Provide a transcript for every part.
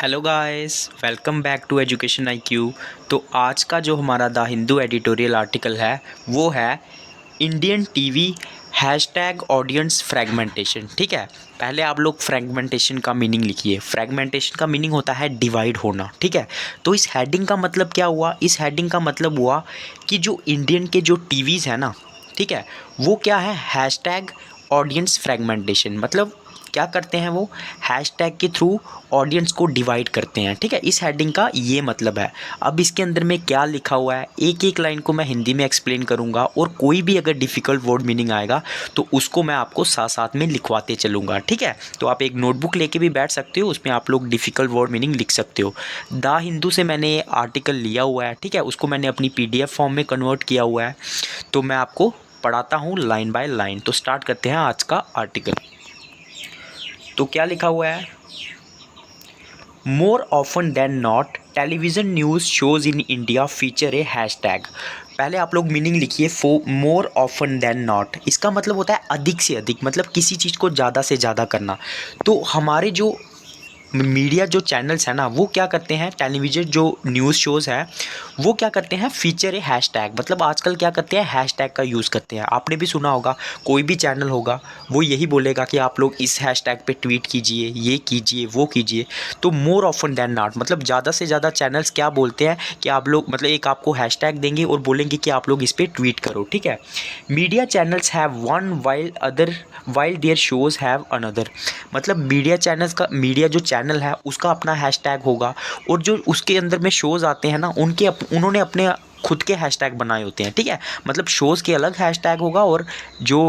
Hello guys, welcome back to education IQ। तो आज का जो हमारा द हिंदू एडिटोरियल आर्टिकल है वो है Indian TV hashtag audience fragmentation. ठीक है, पहले आप लोग फ्रेगमेंटेशन का मीनिंग लिखिए। फ्रेगमेंटेशन का मीनिंग होता है डिवाइड होना। ठीक है, तो इस हेडिंग का मतलब क्या हुआ? इस हेडिंग का मतलब हुआ कि जो इंडियन के जो टीवीज़ है ना, ठीक है, वो क्या है, हैशटैग ऑडियंस फ्रेगमेंटेशन। मतलब क्या करते हैं वो, हैशटैग के थ्रू ऑडियंस को डिवाइड करते हैं। ठीक है, इस हेडिंग का ये मतलब है। अब इसके अंदर में क्या लिखा हुआ है, एक एक लाइन को मैं हिंदी में एक्सप्लेन करूंगा और कोई भी अगर डिफ़िकल्ट वर्ड मीनिंग आएगा तो उसको मैं आपको साथ साथ में लिखवाते चलूँगा। ठीक है, तो आप एक नोटबुक लेके भी बैठ सकते हो, उसमें आप लोग डिफ़िकल्ट वर्ड मीनिंग लिख सकते हो। द हिंदू से मैंने ये आर्टिकल लिया हुआ है। ठीक है, उसको मैंने अपनी PDF फॉर्म में कन्वर्ट किया हुआ है, तो मैं आपको पढ़ाता हूँ लाइन बाय लाइन। तो स्टार्ट करते हैं आज का आर्टिकल। तो क्या लिखा हुआ है, more often than not television news shows in India feature a hashtag. पहले आप लोग मीनिंग लिखिए, मोर ऑफन देन नॉट, इसका मतलब होता है अधिक से अधिक, मतलब किसी चीज़ को ज़्यादा से ज़्यादा करना। तो हमारे जो मीडिया जो चैनल्स हैं ना, वो क्या करते हैं, टेलीविज़न जो न्यूज़ शोज़ है वो क्या करते हैं, फीचर ए हैशटैग, मतलब आजकल क्या करते हैं, हैशटैग का यूज़ करते हैं। आपने भी सुना होगा, कोई भी चैनल होगा वो यही बोलेगा कि आप लोग इस हैशटैग पे ट्वीट कीजिए, ये कीजिए, वो कीजिए। तो मोर ऑफन देन नॉट मतलब ज़्यादा से ज़्यादा चैनल्स क्या बोलते हैं कि आप लोग, मतलब एक आपको हैशटैग देंगे और बोलेंगे कि आप लोग इस पर ट्वीट करो। ठीक है, media channels have one while their shows have another. मतलब मीडिया चैनल्स का, मीडिया जो चैनल है उसका अपना हैशटैग होगा, और जो उसके अंदर में शोज़ आते हैं ना, उन्होंने अपने खुद के हैशटैग बनाए होते हैं। ठीक है, मतलब शोज़ के अलग हैशटैग होगा और जो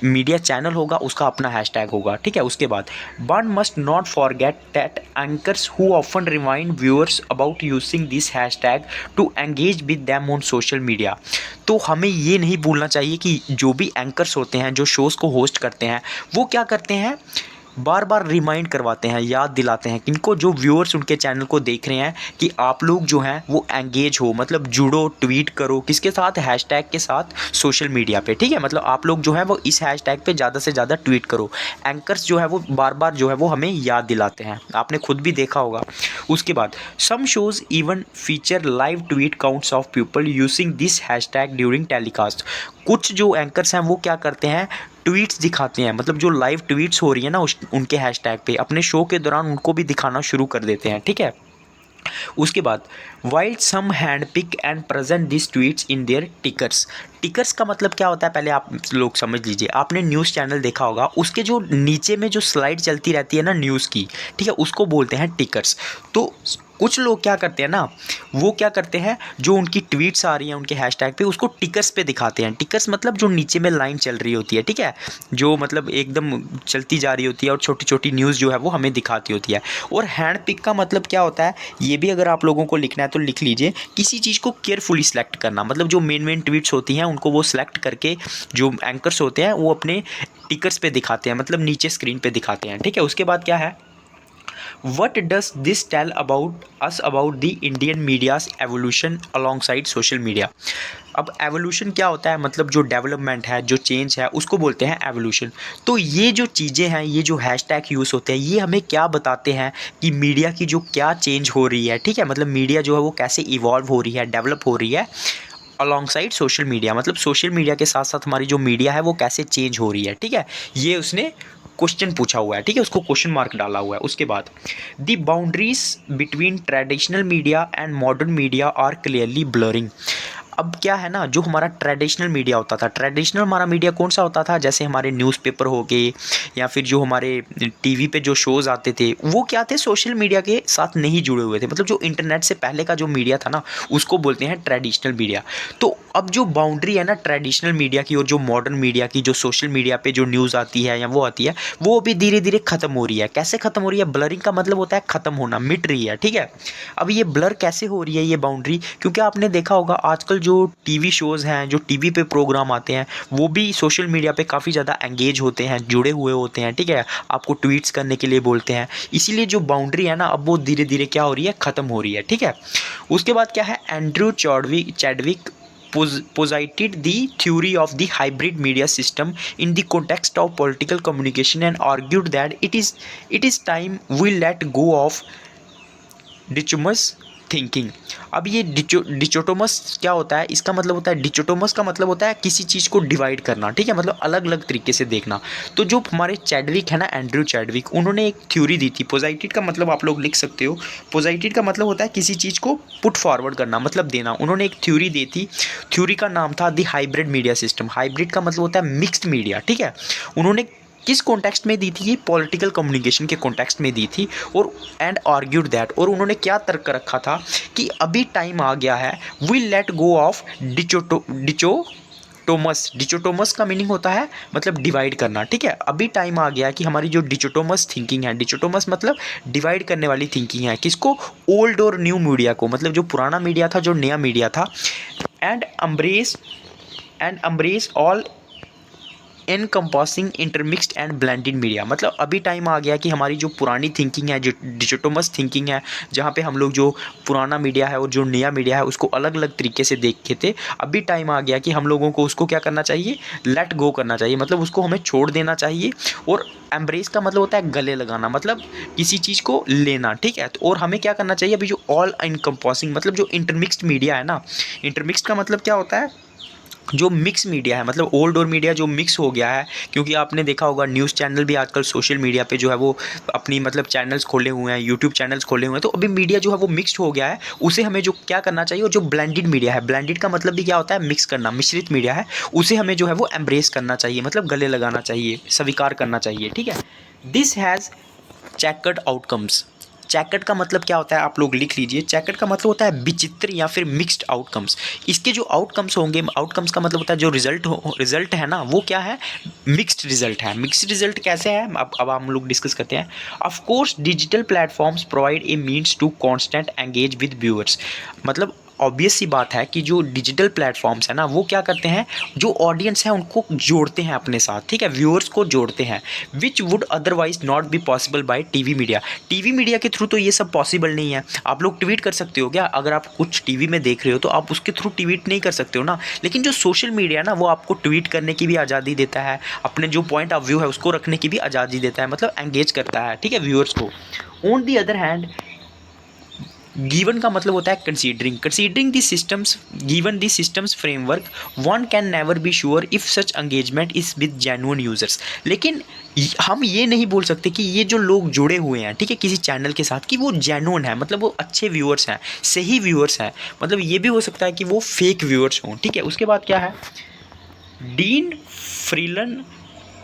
मीडिया चैनल होगा उसका अपना हैशटैग होगा। ठीक है, उसके बाद one must not forget that anchors who often remind viewers about using this hashtag to engage with them on social media. तो हमें ये नहीं भूलना चाहिए कि जो भी एंकर्स होते हैं, जो शोज़ को होस्ट करते हैं, वो क्या करते हैं, बार बार रिमाइंड करवाते हैं, याद दिलाते हैं किनको, जो व्यूअर्स उनके चैनल को देख रहे हैं, कि आप लोग जो हैं वो एंगेज हो, मतलब जुड़ो, ट्वीट करो, किसके साथ, हैशटैग के साथ, सोशल मीडिया पे। ठीक है, मतलब आप लोग जो है वो इस हैशटैग पे ज़्यादा से ज़्यादा ट्वीट करो। एंकर्स जो है वो बार बार जो है वो हमें याद दिलाते हैं, आपने खुद भी देखा होगा। उसके बाद some shows even feature live tweet counts of people using this hashtag during telecast. कुछ जो एंकर्स हैं वो क्या करते हैं, ट्वीट्स दिखाते हैं, मतलब जो लाइव ट्वीट्स हो रही है ना उनके हैशटैग पे, अपने शो के दौरान उनको भी दिखाना शुरू कर देते हैं। ठीक है, उसके बाद while some hand pick and present this tweets in their tickers. Tickers का मतलब क्या होता है, पहले आप लोग समझ लीजिए। आपने न्यूज़ चैनल देखा होगा, उसके जो नीचे में जो स्लाइड चलती रहती है ना न्यूज़ की, ठीक है, उसको बोलते हैं टिकर्स। तो कुछ लोग क्या करते हैं ना, वो क्या करते हैं, जो उनकी ट्वीट्स आ रही हैं उनके हैशटैग पे, उसको टिकर्स पे दिखाते हैं। टिकर्स मतलब जो नीचे में लाइन चल रही होती है। ठीक है, जो मतलब एकदम चलती जा रही होती है और छोटी छोटी न्यूज़ जो है वो हमें दिखाती होती है। और हैंड पिक का मतलब क्या होता है, ये भी अगर आप लोगों को लिखना है तो लिख लीजिए, किसी चीज़ को केयरफुली सिलेक्ट करना, मतलब जो मेन ट्वीट्स होती हैं उनको वो सिलेक्ट करके जो एंकर्स होते हैं वो अपने टिकर्स पे दिखाते हैं, मतलब नीचे स्क्रीन पे दिखाते हैं। ठीक है, उसके बाद क्या है, What does this tell about us about the Indian media's evolution alongside social media? अब एवोल्यूशन क्या होता है, मतलब जो डेवलपमेंट है, जो चेंज है, उसको बोलते हैं एवोल्यूशन। तो ये जो चीज़ें हैं, ये जो हैशटैग यूज़ होते हैं, ये हमें क्या बताते हैं कि मीडिया की जो क्या चेंज हो रही है। ठीक है, मतलब मीडिया जो है वो कैसे इवॉल्व हो रही है, डेवलप हो रही है अलॉन्गसाइड सोशल मीडिया, मतलब सोशल मीडिया के साथ साथ हमारी जो मीडिया है वो कैसे चेंज हो रही है। ठीक है, ये उसने क्वेश्चन पूछा हुआ है। ठीक है, उसको क्वेश्चन मार्क डाला हुआ है। उसके बाद the boundaries between traditional media and modern media are clearly blurring. अब क्या है ना, जो हमारा ट्रेडिशनल मीडिया होता था, ट्रेडिशनल हमारा मीडिया कौन सा होता था, जैसे हमारे न्यूज़पेपर हो गए या फिर जो हमारे टीवी पे जो शोज़ आते थे, वो क्या थे, सोशल मीडिया के साथ नहीं जुड़े हुए थे, मतलब जो इंटरनेट से पहले का जो मीडिया था ना, उसको बोलते हैं ट्रेडिशनल मीडिया। तो अब जो बाउंड्री है ना ट्रेडिशनल मीडिया की और जो मॉडर्न मीडिया की, जो सोशल मीडिया पे जो न्यूज़ आती है या वो आती है, वो अभी धीरे धीरे ख़त्म हो रही है। कैसे ख़त्म हो रही है, ब्लरिंग का मतलब होता है ख़त्म होना, मिट रही है। ठीक है, अब ये ब्लर कैसे हो रही है ये बाउंड्री, क्योंकि आपने देखा होगा आजकल जो टीवी शोज़ हैं, जो टीवी पे प्रोग्राम आते हैं, वो भी सोशल मीडिया पे काफ़ी ज़्यादा एंगेज होते हैं, जुड़े हुए होते हैं। ठीक है, आपको ट्वीट्स करने के लिए बोलते हैं, इसीलिए जो बाउंड्री है ना, अब वो धीरे धीरे क्या हो रही है, ख़त्म हो रही है। ठीक है, उसके बाद क्या है, Andrew Chadwick posited the theory of the hybrid media system in the context of political communication and argued that it is time we let go of dichotomous thinking. अब ये डिचोटोमस क्या होता है, इसका मतलब होता है, डिचोटोमस का मतलब होता है किसी चीज़ को डिवाइड करना, ठीक है, मतलब अलग अलग तरीके से देखना। तो जो हमारे चैडविक है ना, एंड्रयू चैडविक, उन्होंने एक थ्योरी दी थी। पोजाइटेड का मतलब आप लोग लिख सकते हो, पोजाइटेड का मतलब होता है किसी चीज़ को पुट फॉरवर्ड करना, मतलब देना। उन्होंने एक थ्योरी दी थी, थ्योरी का नाम था the hybrid media system. Hybrid का मतलब होता है मिक्स्ड मीडिया, ठीक है। उन्होंने किस कॉन्टेक्स्ट में दी थी, ये पॉलिटिकल कम्युनिकेशन के कॉन्टेक्स्ट में दी थी। और एंड आर्ग्यूड दैट, और उन्होंने क्या तर्क रखा था कि अभी टाइम आ गया है, वी लेट गो ऑफ डिचोटोमस। डिचोटोमस का मीनिंग होता है मतलब डिवाइड करना, ठीक है। अभी टाइम आ गया कि हमारी जो डिचोटोमस थिंकिंग है, डिचोटोमस मतलब डिवाइड करने वाली थिंकिंग है, किसको, ओल्ड और न्यू मीडिया को, मतलब जो पुराना मीडिया था, जो नया मीडिया था। And embrace all encompassing intermixed and blended media. मतलब अभी टाइम आ गया कि हमारी जो पुरानी थिंकिंग है, जो डिचोटोमस थिंकिंग है, जहाँ पे हम लोग जो पुराना मीडिया है और जो नया मीडिया है उसको अलग अलग तरीके से देखते थे, अभी टाइम आ गया कि हम लोगों को उसको क्या करना चाहिए, लेट गो करना चाहिए, मतलब उसको हमें छोड़ देना चाहिए। और एम्ब्रेस का मतलब होता है गले लगाना, मतलब किसी चीज़ को लेना, ठीक है। तो और हमें क्या करना चाहिए, अभी जो ऑल इनकम्पासिंग मतलब जो इंटरमिक्स्ड मीडिया है ना, इंटरमिक्स्ड का मतलब क्या होता है, जो मिक्स मीडिया है, मतलब ओल्ड और मीडिया जो मिक्स हो गया है। क्योंकि आपने देखा होगा न्यूज़ चैनल भी आजकल सोशल मीडिया पे जो है वो अपनी मतलब चैनल्स खोले हुए हैं, यूट्यूब चैनल्स खोले हुए हैं। तो अभी मीडिया जो है वो मिक्स्ड हो गया है, उसे हमें जो क्या करना चाहिए, और जो ब्लेंडेड मीडिया है, ब्लेंडेड का मतलब भी क्या होता है, मिक्स करना, मिश्रित मीडिया है, उसे हमें जो है वो एम्ब्रेस करना चाहिए, मतलब गले लगाना चाहिए, स्वीकार करना चाहिए, ठीक है। This has chequered outcomes. Chequered का मतलब क्या होता है, आप लोग लिख लीजिए। चेकर्ड का मतलब होता है विचित्र या फिर मिक्स्ड आउटकम्स। इसके जो आउटकम्स होंगे, आउटकम्स का मतलब होता है जो रिजल्ट है ना, वो क्या है, मिक्स्ड रिजल्ट है। मिक्स्ड रिजल्ट कैसे है, अब हम लोग डिस्कस करते हैं। Of course digital platforms provide a means to constant engage with viewers. मतलब ऑब्वियस सी बात है कि जो डिजिटल प्लेटफॉर्म्स है ना, वो क्या करते हैं, जो ऑडियंस है उनको जोड़ते हैं अपने साथ, ठीक है, व्यूअर्स को जोड़ते हैं, which would otherwise not be possible by TV media. TV media के थ्रू तो ये सब पॉसिबल नहीं है। आप लोग ट्वीट कर सकते हो क्या, अगर आप कुछ टीवी में देख रहे हो तो आप उसके थ्रू ट्वीट नहीं कर सकते हो ना। लेकिन जो सोशल मीडिया है ना, वो आपको ट्वीट करने की भी आज़ादी देता है, अपने जो पॉइंट ऑफ व्यू है उसको रखने की भी आज़ादी देता है, मतलब एंगेज करता है, ठीक है, व्यूअर्स को। On the other hand, given का मतलब होता है considering the systems, given the systems framework, one can never be sure if such engagement is with genuine users. लेकिन हम ये नहीं बोल सकते कि ये जो लोग जुड़े हुए हैं, ठीक है, किसी चैनल के साथ, कि वो जेन्युइन है, मतलब वो अच्छे व्यूअर्स हैं, सही व्यूअर्स हैं। मतलब ये भी हो सकता है कि वो फेक व्यूअर्स हों, ठीक है। उसके बाद क्या है, Dean Freelon,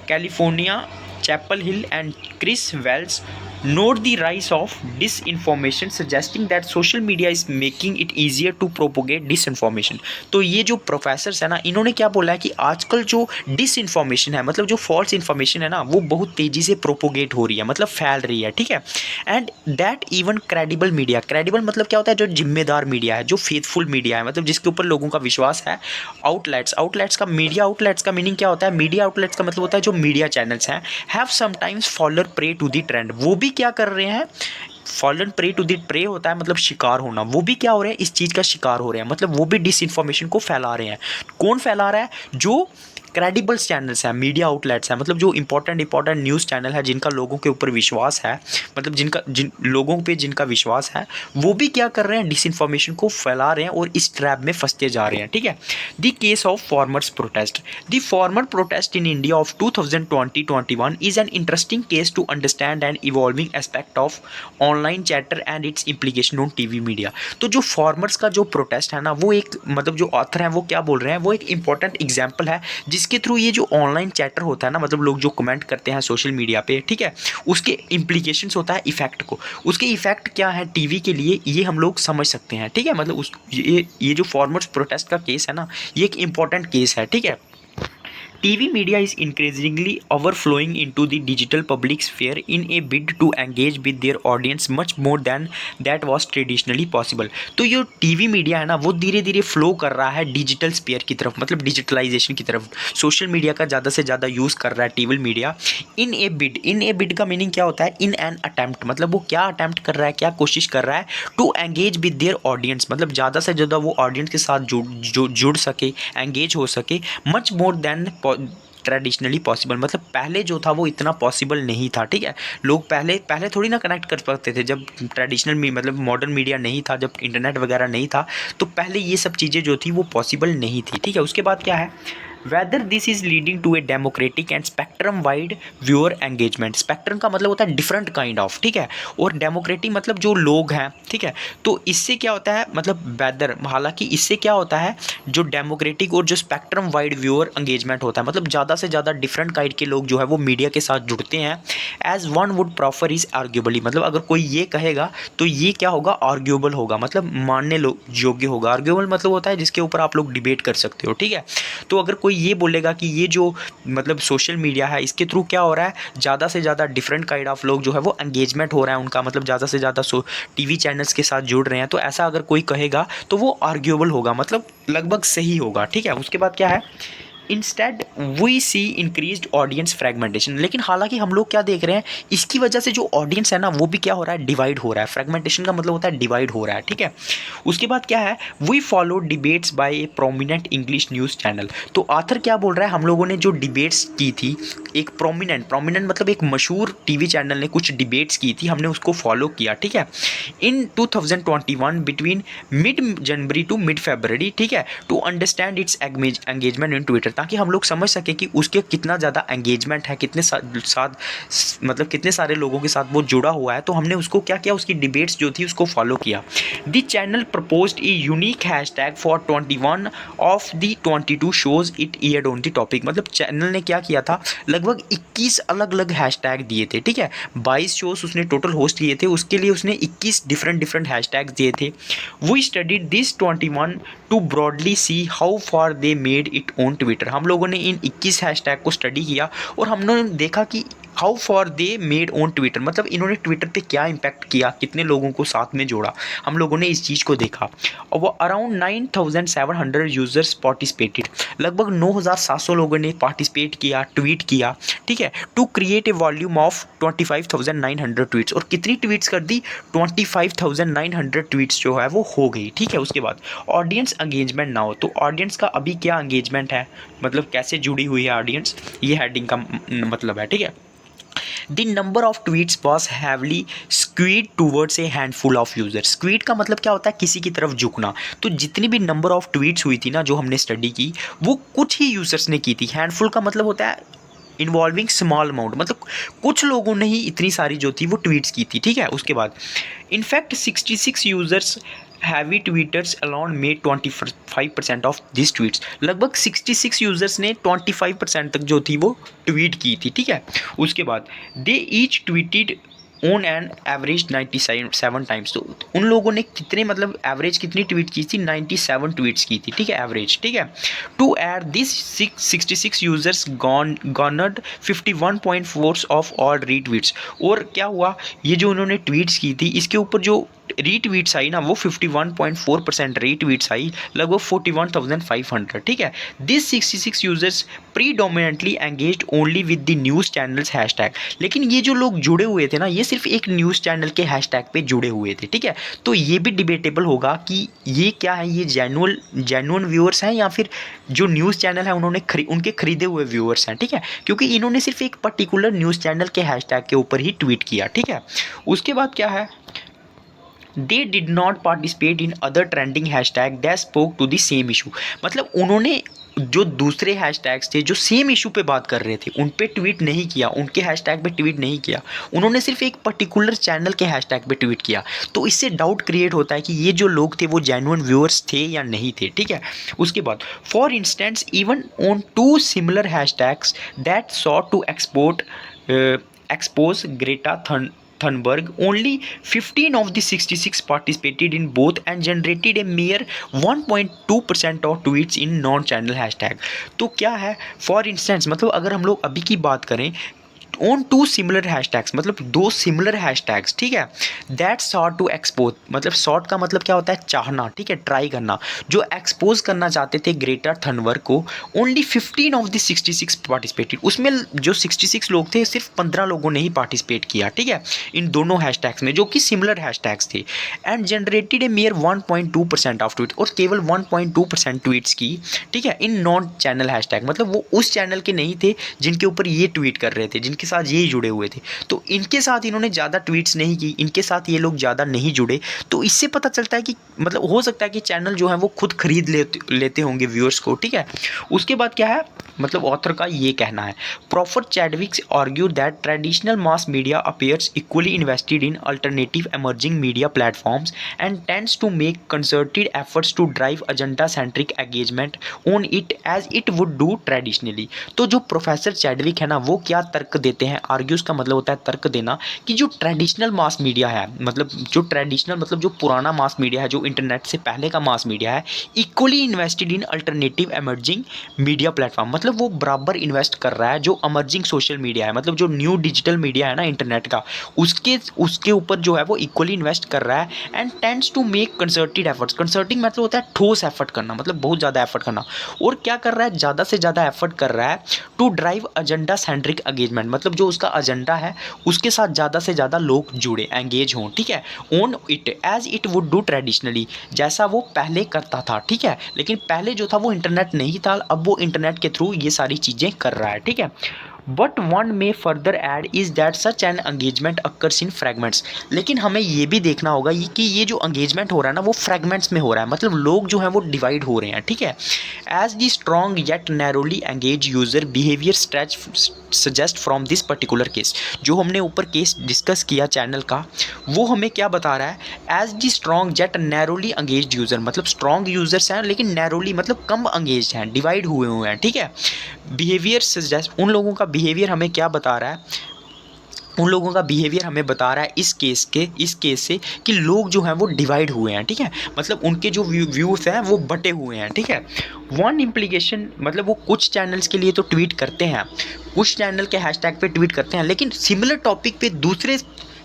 California, Chapel Hill and Chris Wells note the rise of disinformation suggesting that social media is making it easier to propagate disinformation। तो ये जो प्रोफेसर्स है ना, इन्होंने क्या बोला है कि आजकल जो डिसइन्फॉर्मेशन है, मतलब जो फॉल्स इन्फॉर्मेशन है ना, वो बहुत तेज़ी से प्रोपोगेट हो रही है, मतलब फैल रही है, ठीक है। And that even credible media, credible मतलब क्या होता है, जो जिम्मेदार मीडिया है, जो फेथफुल मीडिया है, मतलब जिसके ऊपर लोगों का विश्वास है। आउटलेट्स का मीडिया, आउटलेट्स का मीनिंग क्या होता है, मीडिया आउटलेट्स का मतलब होता है जो मीडिया चैनल्स हैं, have sometimes followed prey to the trend. वो भी क्या कर रहे हैं, fallen prey to the prey होता है मतलब शिकार होना, वो भी क्या हो रहे हैं, इस चीज़ का शिकार हो रहे हैं, मतलब वो भी डिसइन्फॉर्मेशन को फैला रहे हैं। कौन फैला रहा है, जो क्रेडिबल चैनल्स हैं, मीडिया आउटलेट्स हैं, मतलब जो इंपॉर्टेंट न्यूज़ चैनल है, जिनका लोगों के ऊपर विश्वास है, मतलब जिन लोगों पे जिनका विश्वास है, वो भी क्या कर रहे हैं, डिसइन्फॉर्मेशन को फैला रहे हैं और इस ट्रैप में फंसते जा रहे हैं, ठीक है। The case of farmers protest, the farmer protest in India of 2020-21 is an interesting case to understand and evolving aspect of online chatter and its implication on TV media. तो जो फार्मर्स का जो प्रोटेस्ट है ना, वो एक मतलब जो ऑथर हैं वो क्या बोल रहे हैं, वो एक इंपॉर्टेंट एग्जाम्पल है, जिसके थ्रू ये जो ऑनलाइन चैटर होता है ना, मतलब लोग जो कमेंट करते हैं सोशल मीडिया पे, ठीक है, उसके इम्प्लीकेशंस होता है इफेक्ट को, उसके इफेक्ट क्या है टीवी के लिए, ये हम लोग समझ सकते हैं, ठीक है। मतलब उस ये जो फार्मर्स प्रोटेस्ट का केस है ना, ये एक इंपॉर्टेंट केस है, ठीक है। TV media is increasingly overflowing into the digital public sphere in a bid to engage with their audience much more than that was traditionally possible। तो ये टीवी मीडिया है ना, वो धीरे धीरे फ्लो कर रहा है डिजिटल स्पेयर की तरफ, मतलब डिजिटलाइजेशन की तरफ, सोशल मीडिया का ज़्यादा से ज़्यादा यूज़ कर रहा है टीवी मीडिया। इन ए बिड का मीनिंग क्या होता है, इन एन अटैम्प्ट, मतलब वो क्या अटैम्प्ट कर रहा है, क्या कोशिश कर रहा है, to engage with their audience, मतलब ज़्यादा से ज़्यादा वो ऑडियंस के साथ जुड़ सके, एंगेज हो सके, much more than traditionally possible, मतलब पहले जो था वो इतना पॉसिबल नहीं था, ठीक है। लोग पहले पहले थोड़ी ना कनेक्ट कर पाते थे, जब ट्रेडिशनल मतलब मॉडर्न मीडिया नहीं था, जब इंटरनेट वगैरह नहीं था, तो पहले ये सब चीज़ें जो थी वो पॉसिबल नहीं थी, ठीक है। उसके बाद क्या है, whether this is leading to a democratic and spectrum wide viewer engagement. Spectrum का मतलब होता है डिफरेंट काइंड ऑफ, ठीक है, और डेमोक्रेटिक मतलब जो लोग हैं, ठीक है। तो इससे क्या होता है, मतलब वेदर, हालांकि इससे क्या होता है, जो डेमोक्रेटिक और जो स्पेक्ट्रम वाइड व्यूअर एंगेजमेंट होता है, मतलब ज़्यादा से ज़्यादा डिफरेंट काइंड के लोग जो है वो मीडिया के साथ जुड़ते हैं। As one would proffer is arguably, मतलब अगर कोई ये कहेगा तो ये क्या होगा, आर्ग्यूबल होगा, मतलब मानने योग्य होगा। आर्ग्यूबल मतलब होता है जिसके ऊपर आप लोग डिबेट कर सकते हो, ठीक है। तो अगर कोई ये बोलेगा कि ये जो मतलब सोशल मीडिया है, इसके थ्रू क्या हो रहा है, ज़्यादा से ज़्यादा डिफरेंट काइंड ऑफ लोग जो है वो एंगेजमेंट हो रहा है उनका, मतलब ज़्यादा से ज़्यादा टीवी चैनल्स के साथ जुड़ रहे हैं, तो ऐसा अगर कोई कहेगा तो वो आर्ग्यूबल होगा, मतलब लगभग सही होगा, ठीक है। उसके बाद क्या है, instead we see increased audience fragmentation, लेकिन हालांकि हम लोग क्या देख रहे हैं, इसकी वजह से जो ऑडियंस है ना वो भी क्या हो रहा है, डिवाइड हो रहा है। फ्रेगमेंटेशन का मतलब होता है डिवाइड हो रहा है, ठीक है। उसके बाद क्या है, we follow debates by a prominent English news channel. तो आथर क्या बोल रहा है, हम लोगों ने जो डिबेट्स की थी, एक प्रोमिनेंट मतलब एक मशहूर टीवी चैनल ने कुछ डिबेट्स की थी, हमने उसको फॉलो किया, ठीक है, in 2021 between mid January to mid February, ठीक है, to understand its engagement in Twitter, ताकि हम लोग समझ सकें कि उसके कितना ज़्यादा एंगेजमेंट है, कितने मतलब कितने सारे लोगों के साथ वो जुड़ा हुआ है। तो हमने उसको क्या किया, उसकी डिबेट्स जो थी उसको फॉलो किया। The channel proposed a unique hashtag for 21 of the 22 shows it aired on the topic, मतलब चैनल ने क्या किया था, लगभग 21 अलग अलग हैशटैग दिए थे, ठीक है। 22 शोज उसने टोटल होस्ट किए थे, उसके लिए उसने 21 डिफरेंट हैशटैग्स दिए थे। We studied this 21 to broadly see how far they made it on Twitter. हम लोगों ने इन 21 हैशटैग को स्टडी किया और हमने देखा कि how for they made on Twitter, मतलब इन्होंने ट्विटर पे क्या इम्पैक्ट किया, कितने लोगों को साथ में जोड़ा, हम लोगों ने इस चीज़ को देखा। और वो अराउंड 9700 यूजर्स पार्टिसिपेटेड, लगभग 9700 लोगों ने पार्टिसिपेट किया, ट्वीट किया, ठीक है, to create a volume of 25,900 tweets. और कितनी ट्वीट्स कर दी, 25,900 ट्वीट्स जो है वो हो गई, ठीक है। उसके बाद ऑडियंस एंगेजमेंट ना हो, तो ऑडियंस का अभी क्या एंगेजमेंट है, मतलब कैसे जुड़ी हुई है ऑडियंस, ये हेडिंग का मतलब है, ठीक है। The number of tweets was heavily skewed towards a handful of users। Squid का मतलब क्या होता है, किसी की तरफ झुकना। तो जितनी भी नंबर ऑफ ट्वीट्स हुई थी ना जो हमने स्टडी की, वो कुछ ही यूजर्स ने की थी। हैंडफुल का मतलब होता है इन्वॉल्विंग स्मॉल अमाउंट, मतलब कुछ लोगों ने ही इतनी सारी जो थी वो ट्वीट्स की थी, ठीक है। उसके बाद in fact 66 users heavy tweeters alone made 25% of this tweets, लगभग 66 यूजर्स ने 25% तक जो थी वो ट्वीट की थी, ठीक है। उसके बाद they each tweeted on an average 97 times. तो उन लोगों ने कितने, मतलब एवरेज कितनी ट्वीट की थी, 97 ट्वीट्स की थी, ठीक है, एवरेज, ठीक है। To add this 66 users garnered 51.4 of all retweets. और क्या हुआ, ये जो उन्होंने ट्वीट्स की थी इसके ऊपर जो रीट्वीट्स आई ना वो 51.4% रीट्वीट्स आई, लगभग 41,500, ठीक है। This 66 users predominantly engaged only with the news channels hashtag. लेकिन ये जो लोग जुड़े हुए थे ना, ये सिर्फ एक न्यूज़ चैनल के हैशटैग पे जुड़े हुए थे, ठीक है। तो ये भी डिबेटेबल होगा कि ये क्या है, ये जेन्युइन व्यूअर्स हैं या फिर जो न्यूज़ चैनल है उन्होंने उनके खरीदे हुए व्यूअर्स हैं, ठीक है, क्योंकि इन्होंने सिर्फ एक पर्टिकुलर न्यूज़ चैनल के हैशटैग के ऊपर ही ट्वीट किया, ठीक है। उसके बाद क्या है, they did not participate in other trending hashtag that spoke to the same issue. मतलब उन्होंने जो दूसरे हैशटैग्स थे जो सेम इशू पे बात कर रहे थे उन पे ट्वीट नहीं किया, उनके हैशटैग पे ट्वीट नहीं किया, उन्होंने सिर्फ एक पर्टिकुलर चैनल के हैशटैग पे ट्वीट किया। तो इससे डाउट क्रिएट होता है कि ये जो लोग थे वो जेन्युइन व्यूअर्स थे या नहीं थे, ठीक है। उसके बाद for instance even on 2 similar hashtags that sought to expose Greta Thunberg, only 15 of the 66 participated in both and generated a mere 1.2% of tweets in non-channel hashtag। तो क्या है, फॉर इंस्टेंस मतलब अगर हम लोग अभी की बात करें, ऑन टू सिमिलर हैशटैग्स, मतलब दो सिमिलर हैशटैग्स, ठीक है, दैट सॉट टू एक्सपोज, मतलब सॉट का मतलब क्या होता है, चाहना, ठीक है, ट्राई करना, जो एक्सपोज करना चाहते थे ग्रेटा थनवर्थ को। ओनली 15 ऑफ द 66 पार्टिसिपेटेड, उसमें जो 66 लोग थे सिर्फ 15 लोगों ने ही पार्टिसिपेट किया, ठीक है, इन दोनों हैशटैग्स में जो कि सिमिलर हैशटैग्स थे, and generated A mayor 1.2% of tweet, और केवल 1.2% ट्वीट्स की, ठीक है, इन नॉन चैनल हैशटैग, मतलब वो उस चैनल के नहीं थे जिनके ऊपर ये ट्वीट कर रहे थे, जिनके साथ ये जुड़े हुए थे, तो इनके साथ इन्होंने ज़्यादा ट्वीट्स नहीं की, इनके साथ ये लोग ज़्यादा नहीं जुड़े। तो इससे पता चलता है कि मतलब हो सकता है कि चैनल जो है वो खुद खरीद लेते होंगे व्यूअर्स को, ठीक है। उसके बाद क्या है, मतलब ऑथर का ये कहना है, prof Chadwick argue that traditional mass media appears equally invested in alternative emerging media platforms and tends to make concerted efforts to drive agenda centric engagement on it as it would do traditionally. तो जो professor Chadwick है ना, वो क्या तर्क देते हैं, argues का मतलब होता है तर्क देना, कि जो ट्रेडिशनल मास मीडिया है, मतलब जो ट्रेडिशनल मतलब जो पुराना मास मीडिया है, जो इंटरनेट से पहले का मास मीडिया है, equally invested in alternative emerging media platform, मतलब वो बराबर इन्वेस्ट कर रहा है जो अमर्जिंग सोशल मीडिया है, मतलब जो न्यू डिजिटल मीडिया है ना इंटरनेट का, उसके ऊपर जो है वो इक्वली इन्वेस्ट कर रहा है, and tends to make concerted efforts, concerting मतलब होता है ठोस एफर्ट करना, मतलब बहुत ज़्यादा एफर्ट करना, और क्या कर रहा है, ज़्यादा से ज़्यादा एफर्ट कर रहा है to drive agenda centric engagement, मतलब जो उसका एजेंडा है उसके साथ ज़्यादा से ज़्यादा लोग जुड़े, एंगेज हों, ठीक है, on it as it would do traditionally, जैसा वो पहले करता था, ठीक है, लेकिन पहले जो था वो इंटरनेट नहीं था, अब वो इंटरनेट के थ्रू ये सारी चीज़ें कर रहा है, ठीक है। But one may further add is that such an engagement occurs in fragments, लेकिन हमें ये भी देखना होगा कि ये जो एंगेजमेंट हो रहा है ना वो फ्रेगमेंट्स में हो रहा है, मतलब लोग जो हैं वो डिवाइड हो रहे हैं, ठीक है। As the strong yet narrowly engage user behaviour stretch suggest from this particular case, जो हमने ऊपर केस डिस्कस किया चैनल का, वो हमें क्या बता रहा है, as the strong yet narrowly engage user, मतलब स्ट्रॉन्ग यूजर्स हैं लेकिन नैरोली मतलब कम एंगेज हैं, डिवाइड हुए हैं, ठीक है। बिहेवियर सजेस्ट, उन लोगों का बिहेवियर हमें क्या बता रहा है, उन लोगों का बिहेवियर हमें बता रहा है इस केस से कि लोग जो हैं वो डिवाइड हुए हैं, ठीक है, मतलब उनके जो व्यूज़ हैं वो बटे हुए हैं, ठीक है। वन इम्प्लीकेशन, मतलब वो कुछ चैनल्स के लिए तो ट्वीट करते हैं, कुछ चैनल के हैशटैग पे ट्वीट करते हैं, लेकिन सिमिलर टॉपिक पे दूसरे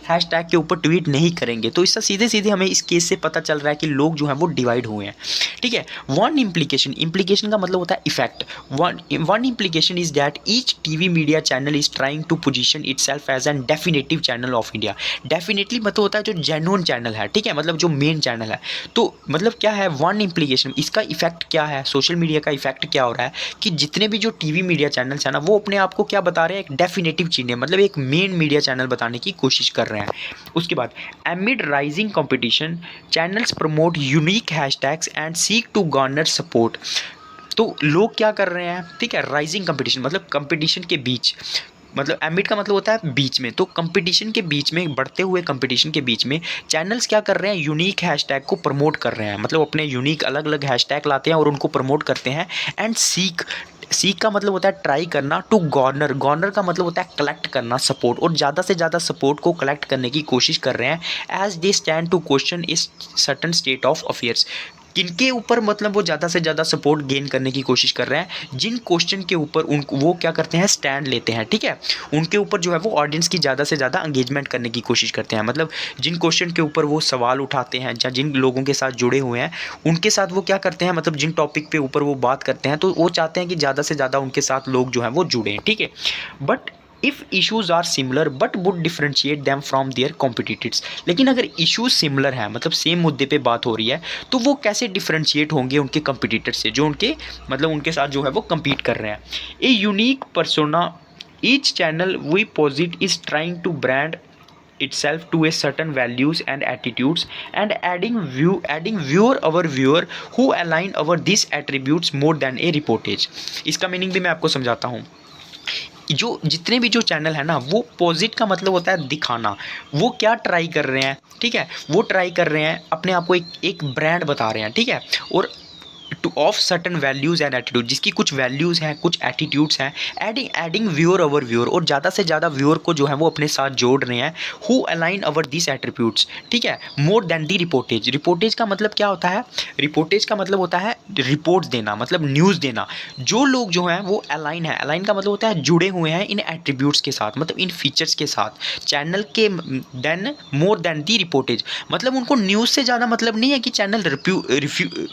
हैशटैग के ऊपर ट्वीट नहीं करेंगे, तो इससे सीधे सीधे हमें इस केस से पता चल रहा है कि लोग जो हैं वो डिवाइड हुए हैं, ठीक है। वन इम्प्लीकेशन का मतलब होता है effect, one implication is that each TV media channel is trying to position itself as an definitive channel of India, definitely मतलब होता है जो जेन्युइन चैनल है, ठीक है, मतलब जो मेन चैनल है, तो मतलब क्या है वन इम्प्लीकेशन, इसका इफेक्ट क्या है, सोशल मीडिया का इफेक्ट क्या हो रहा है कि जितने भी जो टीवी मीडिया चैनल्स हैं ना वो अपने आप को क्या बता रहे हैं, एक डेफिनेटिव चीज़ है, मतलब एक मेन मीडिया चैनल बताने की कोशिश कर रहे हैं। उसके बाद amid rising competition channels promote unique hashtags and seek to garner support, तो लोग क्या कर रहे हैं, ठीक है, राइजिंग कंपटीशन मतलब कंपटीशन के बीच, मतलब एमिड का मतलब होता है बीच में, तो कंपटीशन के बीच में, बढ़ते हुए कंपटीशन के बीच में चैनल्स क्या कर रहे हैं, यूनिक हैशटैग को प्रमोट कर रहे हैं, मतलब अपने यूनिक अलग अलग हैशटैग लाते हैं और उनको प्रमोट करते हैं, एंड सीक का मतलब होता है ट्राई करना, टू गॉर्नर का मतलब होता है कलेक्ट करना सपोर्ट, और ज़्यादा से ज़्यादा सपोर्ट को कलेक्ट करने की कोशिश कर रहे हैं, as they stand to question is certain state of affairs, किनके ऊपर मतलब वो ज़्यादा से ज़्यादा सपोर्ट गेन करने की कोशिश कर रहे हैं, जिन क्वेश्चन के ऊपर उनको वो क्या करते हैं, स्टैंड लेते हैं, ठीक है, उनके ऊपर जो है वो ऑडियंस की ज़्यादा से ज़्यादा एंगेजमेंट करने की कोशिश करते हैं, मतलब जिन क्वेश्चन के ऊपर वो सवाल उठाते हैं या जिन लोगों के साथ जुड़े हुए हैं उनके साथ वो क्या करते हैं, मतलब जिन टॉपिक पे ऊपर वो बात करते हैं तो वो चाहते हैं कि ज़्यादा से ज़्यादा उनके साथ लोग जो हैं वो जुड़ें, ठीक है। But if issues are similar but would differentiate them from their competitors, लेकिन अगर इशूज़ सिमिलर हैं, मतलब सेम मुद्दे पे बात हो रही है, तो वो कैसे डिफ्रेंशिएट होंगे उनके कॉम्पिटिटर से, जो उनके मतलब उनके साथ जो है वो कम्पीट कर रहे हैं। A unique persona each channel we posit is trying to brand itself to a certain values and attitudes and adding viewer who align our these attributes more than a reportage। इसका meaning भी मैं आपको समझाता हूँ। जो जितने भी जो चैनल है ना वो पोजिट का मतलब होता है दिखाना, वो क्या ट्राई कर रहे हैं, ठीक है, वो ट्राई कर रहे हैं अपने आप को एक ब्रांड बता रहे हैं, ठीक है, और two of certain values and attitude, जिसकी कुछ वैल्यूज़ हैं, कुछ एटीट्यूड्स हैं, एडिंग व्यूअर ओवर व्यूअर, और ज़्यादा से ज़्यादा व्यूअर को जो है वो अपने साथ जोड़ रहे हैं, who align our this attributes, ठीक है, मोर देन दी रिपोर्टेज। रिपोर्टेज का मतलब क्या होता है? रिपोर्टेज का मतलब होता है रिपोर्ट्स देना, मतलब न्यूज़ देना। जो लोग जो हैं वो अलाइन है, अलाइन का मतलब होता है जुड़े हुए हैं इन एट्रीब्यूट्स के साथ, मतलब इन फीचर्स के साथ चैनल के, देन मोर देन दी रिपोर्टेज, मतलब उनको न्यूज़ से ज़्यादा मतलब नहीं है कि चैनल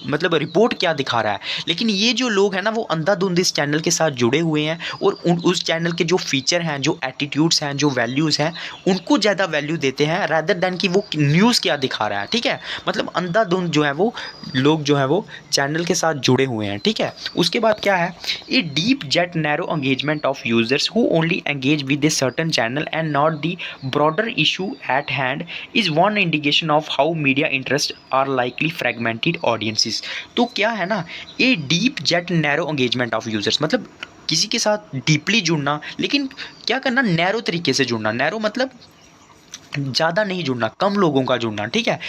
मतलब रिपोर्ट क्या दिखा रहा है, लेकिन ये जो लोग हैं ना वो अंधाधुंध इस चैनल के साथ जुड़े हुए हैं और उस चैनल के जो फीचर हैं, जो एटीट्यूड्स हैं, जो वैल्यूज़ हैं, उनको ज़्यादा वैल्यू देते हैं रादर दैन कि वो न्यूज़ क्या दिखा रहा है, ठीक है। मतलब अंधाधुंध जो है वो लोग जो है वो चैनल के साथ जुड़े हुए हैं, ठीक है। उसके बाद क्या है, a deep yet narrow engagement of users who only engage with a certain channel and not the broader issue at hand is one indication of how media interest are likely fragmented audiences. तो क्या है ना, a deep yet narrow engagement of users, मतलब किसी के साथ deeply जुड़ना, लेकिन क्या करना, नैरो तरीके से जुड़ना। नैरो मतलब ज़्यादा नहीं जुड़ना, कम लोगों का जुड़ना, ठीक है।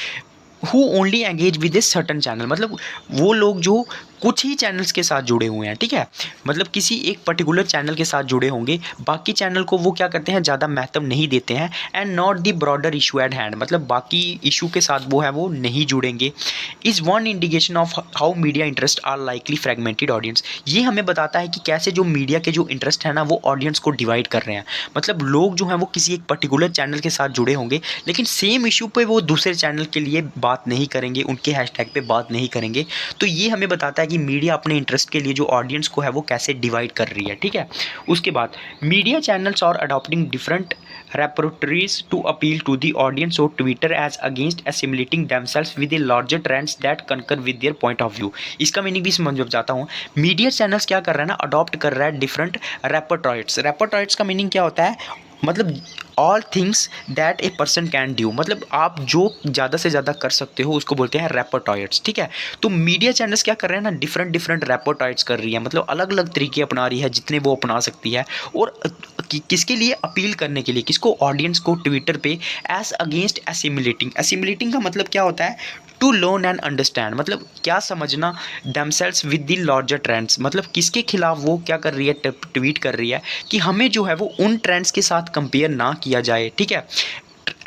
Who only engage with a certain channel, मतलब वो लोग जो कुछ ही चैनल्स के साथ जुड़े हुए हैं, ठीक है, मतलब किसी एक पर्टिकुलर चैनल के साथ जुड़े होंगे, बाकी चैनल को वो क्या करते हैं, ज़्यादा महत्व नहीं देते हैं। And not the broader issue at hand, मतलब बाकी इशू के साथ वो है वो नहीं जुड़ेंगे। Is one indication of how media interest are likely fragmented audience. ये हमें बताता है कि कैसे जो मीडिया के जो इंटरेस्ट है ना वो ऑडियंस को डिवाइड कर रहे हैं। मतलब लोग जो हैं वो किसी एक पर्टिकुलर चैनल के साथ जुड़े होंगे, लेकिन सेम इशू पे वो दूसरे चैनल के लिए बात नहीं करेंगे, उनके हैशटैग पे बात नहीं करेंगे। तो ये हमें बताता है कि मीडिया अपने इंटरेस्ट के लिए जो ऑडियंस को है वो कैसे डिवाइड कर रही है, ठीक है। उसके बाद media channels are adopting different repertories to appeal to the audience or Twitter as against assimilating themselves with the larger trends that concur with their point of view। इसका मीनिंग भी समझ जाता हूँ। मीडिया चैनल्स क्या कर रहा है ना, अडॉप्ट कर रहा है डिफरेंट रेपर्टॉइड्स। रेपर्टॉइड्स का मीनिंग क्या होता है, मतलब all things that a person can do, मतलब आप जो ज़्यादा से ज़्यादा कर सकते हो उसको बोलते हैं रेपर्टॉइड्स, ठीक है। तो मीडिया चैनल्स क्या कर रहे हैं ना, डिफरेंट रेपर्टॉइड्स कर रही है, मतलब अलग अलग तरीके अपना रही है जितने वो अपना सकती है, और किसके लिए अपील करने के लिए, किसको, ऑडियंस को, ट्विटर पे, एज अगेंस्ट एसिमिलेटिंग। एसिमिलेटिंग का मतलब क्या होता है, टू लर्न एंड अंडरस्टैंड, मतलब क्या समझना, themselves with the larger trends, मतलब किसके खिलाफ वो क्या कर रही है, ट्वीट कर रही है कि हमें जो है वो उन ट्रेंड्स के साथ कंपेयर ना किया जाए, ठीक है।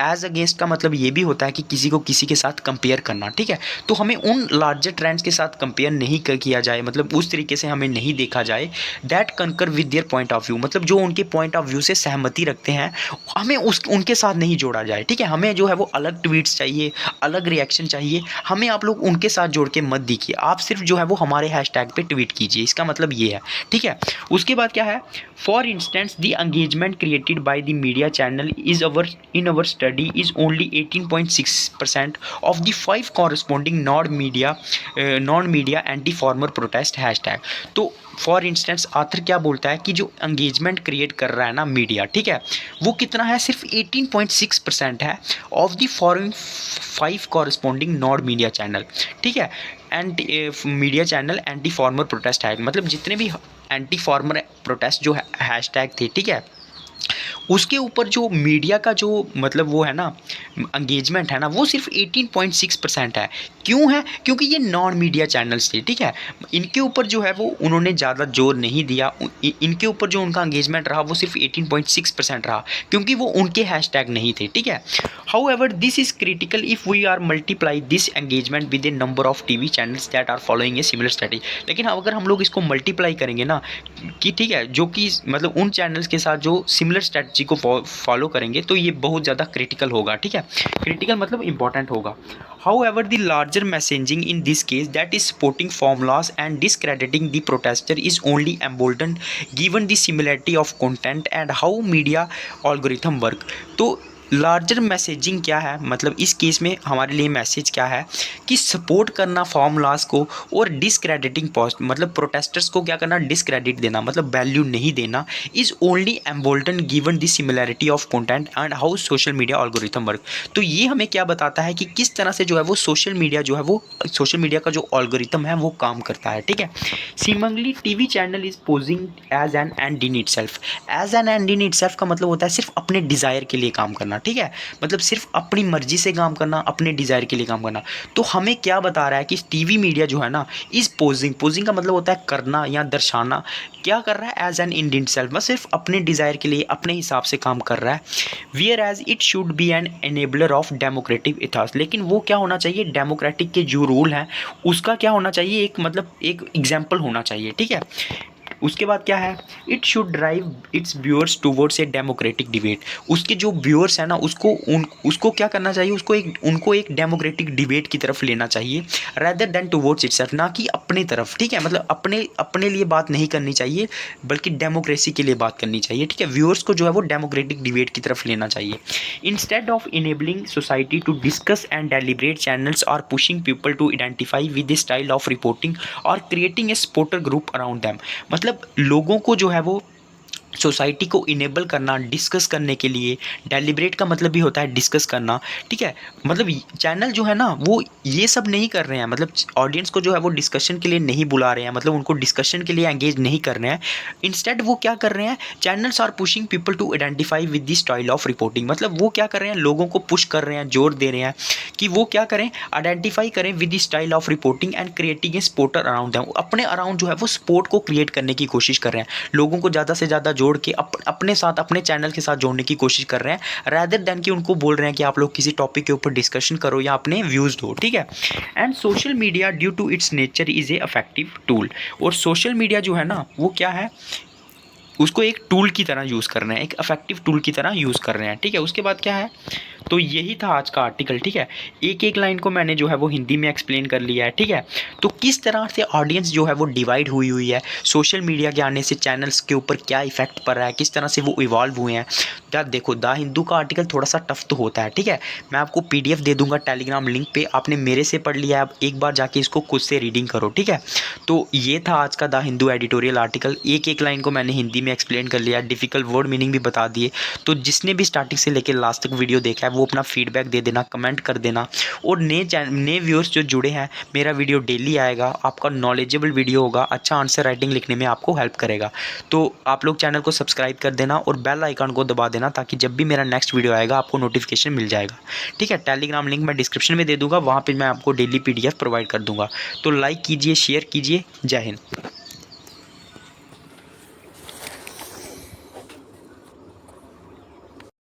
एज अगेंस्ट का मतलब ये भी होता है कि किसी को किसी के साथ कंपेयर करना, ठीक है। तो हमें उन लार्जर ट्रेंड्स के साथ कंपेयर नहीं किया जाए, मतलब उस तरीके से हमें नहीं देखा जाए। दैट कंकर with their point of view, मतलब जो उनके पॉइंट ऑफ व्यू से सहमति रखते हैं, हमें उनके साथ नहीं जोड़ा जाए, ठीक है। हमें जो है वो अलग ट्वीट्स चाहिए, अलग रिएक्शन चाहिए, हमें आप लोग उनके साथ जोड़ के मत दिखिए, आप सिर्फ जो है वो हमारे हैशटैग पे ट्वीट कीजिए, इसका मतलब ये है, ठीक है। उसके बाद क्या है, for instance the engagement created by the media channel is in our study is only 18.6% of the 5 corresponding non-media anti-farmer protest hashtag। तो फॉर इंस्टेंस आथर क्या बोलता है कि जो एंगेजमेंट क्रिएट कर रहा है ना मीडिया, ठीक है, वो कितना है, सिर्फ 18.6% है of the following 5 corresponding non media channel, ठीक है। Anti media channel anti farmer protest है, मतलब जितने भी एंटी फार्मर प्रोटेस्ट जो हैशटैग थे, ठीक है, उसके ऊपर जो मीडिया का जो मतलब वो है ना एंगेजमेंट है ना, वो सिर्फ 18.6% है। क्यों है, क्योंकि ये नॉन मीडिया चैनल्स थे, ठीक है। इनके ऊपर जो है वो उन्होंने ज़्यादा जोर नहीं दिया, इनके ऊपर जो उनका एंगेजमेंट रहा वो सिर्फ 18.6% रहा, क्योंकि वो उनके हैशटैग नहीं थे, ठीक है। However this is critical if we are multiply this engagement with a number of TV channels that are following a similar strategy. लेकिन अगर हम लोग इसको मल्टीप्लाई करेंगे ना कि, ठीक है, जो कि मतलब उन चैनल्स के साथ जो सिमिलर स्ट्रेटजी को फॉलो करेंगे, तो ये बहुत ज़्यादा क्रिटिकल होगा, ठीक है। क्रिटिकल मतलब इंपॉर्टेंट होगा। However, the larger messaging in this case, that is supporting formulas and discrediting the protester, is only emboldened given the similarity of content and how media algorithm work। तो larger messaging क्या है, मतलब इस case में हमारे लिए message क्या है कि सपोर्ट करना फॉर्मूलाज को और डिसक्रेडिटिंग पोस्ट, मतलब प्रोटेस्टर्स को क्या करना, डिसक्रेडिट देना, मतलब वैल्यू नहीं देना, is only embolden given the similarity of content and how social media algorithm work. तो ये हमें क्या बताता है कि किस तरह से जो है वो सोशल मीडिया जो है वो सोशल मीडिया का जो एल्गोरिथम है वो काम करता है, ठीक है। Similarly TV channel is posing as an end in itself. As an end in itself का मतलब होता है सिर्फ अपने डिज़ायर के लिए काम करना, करना, ठीक है, मतलब सिर्फ अपनी मर्जी से काम करना, अपने डिज़ायर के लिए काम करना। तो हमें क्या बता रहा है कि टीवी मीडिया जो है ना इज़ पोजिंग का मतलब होता है करना या दर्शाना, क्या कर रहा है एज एन इंडियन सेल्फ, बस सिर्फ अपने डिज़ायर के लिए अपने हिसाब से काम कर रहा है। Whereas it should be an enabler of democratic ethos, लेकिन वो क्या होना चाहिए, डेमोक्रेटिक के जो रूल हैं उसका क्या होना चाहिए, एक मतलब एक एग्जाम्पल होना चाहिए, ठीक है। उसके बाद क्या है, it should drive it's viewers towards a democratic debate, उसके जो व्यूअर्स हैं ना उसको क्या करना चाहिए, उनको एक डेमोक्रेटिक डिबेट की तरफ लेना चाहिए, रादर देन टूवर्ड्स इटसेल्फ, ना कि अपने तरफ, ठीक है, मतलब अपने लिए बात नहीं करनी चाहिए बल्कि डेमोक्रेसी के लिए बात करनी चाहिए, ठीक है। व्यूअर्स को जो है वो डेमोक्रेटिक डिबेट की तरफ लेना चाहिए। Instead of enabling society to discuss and deliberate, channels are pushing people to identify with the style of reporting और creating a supporter group around them, मतलब लोगों को जो है वो सोसाइटी को इनेबल करना, डिस्कस करने के लिए, डेलिब्रेट का मतलब भी होता है डिस्कस करना, ठीक है, मतलब चैनल जो है ना वो ये सब नहीं कर रहे हैं, मतलब ऑडियंस को जो है वो डिस्कशन के लिए नहीं बुला रहे हैं, मतलब उनको डिस्कशन के लिए एंगेज नहीं कर रहे हैं। इंस्टेड वो क्या कर रहे हैं, channels are pushing people to identify with the style of reporting, मतलब वो क्या कर रहे हैं, लोगों को पुश कर रहे हैं, जोर दे रहे हैं कि वो क्या करें, आइडेंटिफाई करें with the style of reporting and creating a supporter around them, अपने अराउंड जो है वो सपोर्ट को क्रिएट करने की कोशिश कर रहे हैं, लोगों को ज़्यादा से ज़्यादा जोड़ के अपने साथ, अपने चैनल के साथ जोड़ने की कोशिश कर रहे हैं, रैदर देन कि उनको बोल रहे हैं कि आप लोग किसी टॉपिक के ऊपर डिस्कशन करो या अपने व्यूज़ दो, ठीक है। And social media due to its nature is a effective tool, और सोशल मीडिया जो है ना वो क्या है, उसको एक टूल की तरह यूज़ कर रहे हैं, एक इफेक्टिव टूल की तरह यूज़ कर रहे हैं, ठीक है। उसके बाद क्या है, तो यही था आज का आर्टिकल, ठीक है। एक एक लाइन को मैंने जो है वो हिंदी में एक्सप्लेन कर लिया है, ठीक है। तो किस तरह से ऑडियंस जो है वो डिवाइड हुई है, सोशल मीडिया के आने से चैनल्स के ऊपर क्या इफेक्ट पड़ रहा है, किस तरह से वो इवॉल्व हुए हैं। यार देखो, द हिंदू का आर्टिकल थोड़ा सा टफ तो होता है, ठीक है, मैं आपको PDF दे दूंगा टेलीग्राम लिंक पे, आपने मेरे से पढ़ लिया है, आप एक बार जाके इसको खुद से रीडिंग करो, ठीक है। तो ये था आज का द हिंदू एडिटोरियल आर्टिकल, एक एक लाइन को मैंने हिंदी में एक्सप्लेन कर लिया, डिफ़िकल्ट वर्ड मीनिंग भी बता दिए। तो जिसने भी स्टार्टिंग से लेकर लास्ट तक वीडियो देखा है वो अपना फीडबैक दे देना, कमेंट कर देना, और नए व्यूअर्स जो जुड़े हैं, मेरा वीडियो डेली आएगा, आपका नॉलेजेबल वीडियो होगा, अच्छा आंसर राइटिंग लिखने में आपको हेल्प करेगा। तो आप लोग चैनल को सब्सक्राइब कर देना और बेल आइकन को दबा देना, ताकि जब भी मेरा नेक्स्ट वीडियो आएगा आपको नोटिफिकेशन मिल जाएगा, ठीक है। टेलीग्राम लिंक मैं डिस्क्रिप्शन में दे दूंगा, वहाँ पर मैं आपको डेली PDF प्रोवाइड कर दूंगा। तो लाइक कीजिए, शेयर कीजिए, जय हिंद।